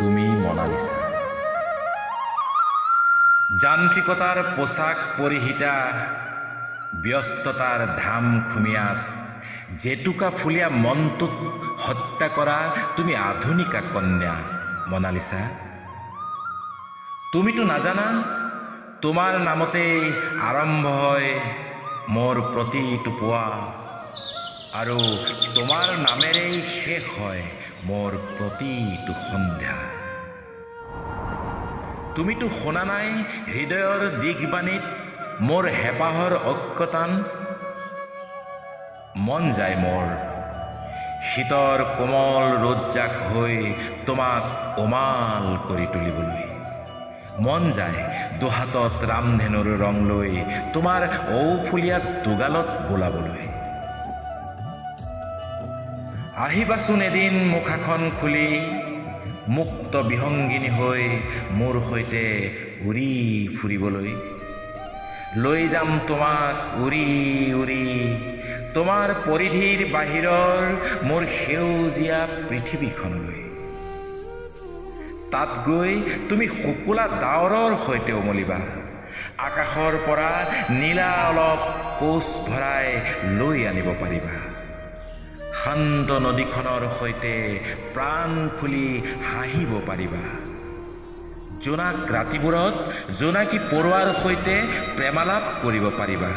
তুমি মনালিসা। যান্ত্ৰিকতাৰ পোশাক পৰিহিতা, ব্যস্ততাৰ ধাম খুমিয়াত জেতুকা ফুলিয়া মনটোক হত্যা কৰা তুমি আধুনিকা কন্যা মনালিসা। তুমিতো নাজানা তোমাৰ নামতেই আৰম্ভ হয় মোৰ প্ৰতিটো পুৱা, আৰু তোমাৰ নামেৰেই শেষ হয় মোৰ প্ৰতিটো সন্ধ্যা। তুমিতো শুনা নাই হৃদয়ৰ দিগবাণীত মোৰ হেঁপাহৰ ঐক্যতান। মন যায় মোৰ শীতৰ কোমল ৰজ্জাক হৈ তোমাক উমাল কৰি তুলিবলৈ। মন যায় দুহাতত ৰামধেনুৰ ৰং লৈ তোমাৰ ঔফুলীয়া দুগালত বোলাবলৈ। আহিবাচোন এদিন মুখাখন খুলি, মুক্ত বিহংগিনী হৈ মোৰ সৈতে উৰি ফুৰিবলৈ। লৈ যাম তোমাক উৰি উৰি তোমাৰ পৰিধিৰ বাহিৰৰ মোৰ সেউজীয়া পৃথিৱীখনলৈ। তাত গৈ তুমি শুকুলা ডাৱৰৰ সৈতে উমলিবা, আকাশৰ পৰা নীলা অলপ কোচ ভৰাই লৈ আনিব পাৰিবা। শান্ত নদীখনৰ সৈতে প্ৰাণ খুলি হাঁহিব পাৰিবা। জোনাক ৰাতিবোৰত জোনাকী পৰুৱাৰ সৈতে প্ৰেমালাপ কৰিব পাৰিবা।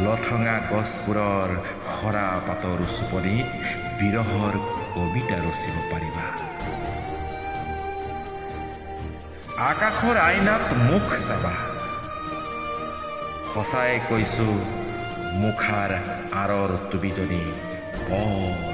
লঠঙা গছবোৰৰ সৰা পাতৰ চুপনিত বিৰহৰ কবিতা ৰচিব পাৰিবা। আকাশৰ আইনাত মুখ চাবা, সঁচাই কৈছো মুখাৰ আঁৰৰ তুবিজনী বৰ